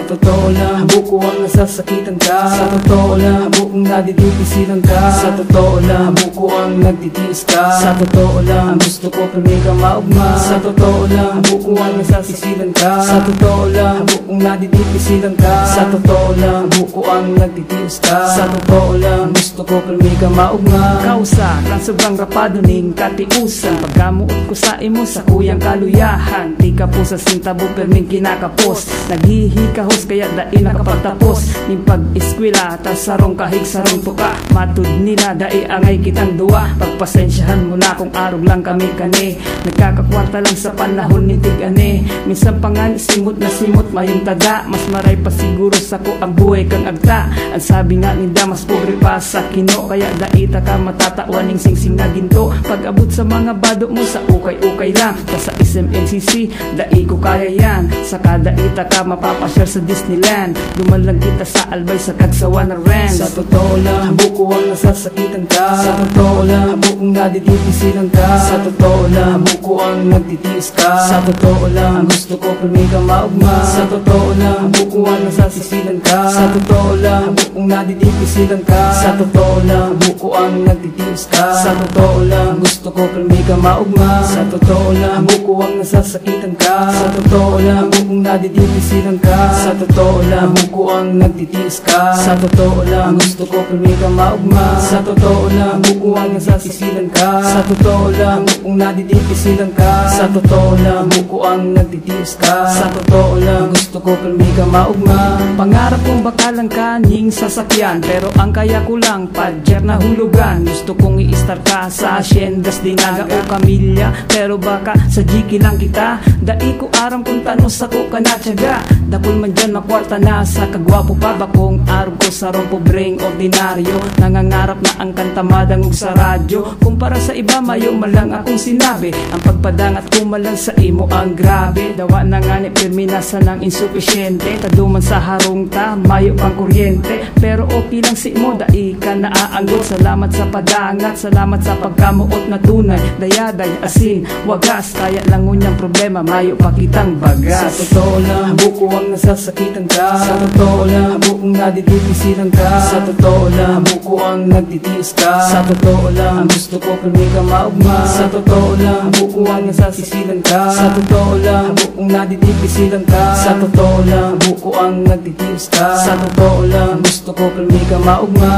totoo lang, buko ang nasasakitan ka. Sa totoo lang, bukong nadidipisilan ka. Sa totoo lang, buko ang nagtitiis ka. Sa totoo lang, gusto ko pero may ka maugma. Sa totoo lang, buko ang nasasisilan ka. Sa totoo lang, bukong nadidipisilan ka. Sa totoo lang, buko ang nagtitiis ka. Sa totoo lang, gusto ko pero may ka maugma. Kausa, kang sobrang rapado ning katiusan. Pagkamuot ko sa imo sa kuyang kaluyahan. Di ka po sa sintabo pero may kinakapos. Naghihikahos kaya dai nakapagtapos. Ning pag-eskwela, tas sarong kahig sarong tuka. Matud nila dai angay kitang duwa. Pagpasensyahan mo na kung arog lang kami kani. Nagkakakwarta lang sa panahon ni tig-ani. Minsan pa nga simot na simot mayong tada. Mas maray pa siguro sa ko ang buhay kang agta. Ang sabi nga ni Damas pobre pa sa kino. Kaya daita ka matatawa ning singsing na ginto. Pag-abot sa mga bado mo sa ukay-ukay lang. Tas sa SMNCC, dai ko kaya yan. Sa kada ita ka mapapasyal sa Disneyland. Dumalang kita sa albay sa kagsawa na rent. Sa totoo lang, buko ang nasasakitan ka. Sa totoo lang, bukong nadidipisilan ka. Sa totoo lang, buko ang nagtitiis ka. Sa totoo lang, gusto ko pero may ka maugma. Sa totoo lang, buko ang nasasisilan ka. Sa totoo lang, bukong nadidipisilan ka. Sa totoo lang, buko ang nagtitiis ka. Sa totoo lang, gusto ko pero may ka maugma. Sa totoo lang, buko ang nasasakitan ka. Sa totoo lang, bukong nadidipisilan ka. Sa totoo lang, buko ang nagtitiis ka. Sa totoo lang, gusto ko pero may ka maugma. Sa totoo lang, buko ang nasasisilan ka. Sa totoo lang, bukong nadidipisilan ka. Sa totoo lang, buko ang nagtitiis ka. Sa totoo lang, gusto ko pero may ka maugma. Pangarap kong bakalang kaning sasakyan, pero ang kaya ko lang padyer na hulugan. Gusto kong i-star ka sa Haciendas Dinaga o Camilla, pero baka sa GK lang kita. Dai ko aram kung tanos ako ka na tiyaga. Dapol man dyan makwarta na sa kagwapo pa ba kung arog ko sa rong pobreng ordinaryo. Nangangarap na ang kantamadang ug sa radyo. Kumpara sa iba mayo malang akong sinabi. Ang pagpadangat ko malang sa imo ang grabe. Dawa na nga ni perminasa ng insufisyente. Taduman sa harong ta, mayo pang kuryente. Pero okay lang si mo, dai ka naaanggot. Salamat sa padangat, salamat sa pagkamuot na tunay. Dayaday, asin, wagas, kaya lang ngunyang problema, mayo pa kitang bagas. Sa totoo lang, buko ang nasasakitan ka. Sa totoo lang, bukong nadidipisilan ka. Sa totoo lang, buko ang nagtitiis ka. Sa totoo lang, gusto ko pero may ka maugma. Sa totoo lang, buko ang nasasisilan ka. Sa totoo lang, bukong nadidipisilan ka. Sa totoo lang, buko ang nagtitiis ka. Sa totoo lang, gusto ko pero may ka maugma.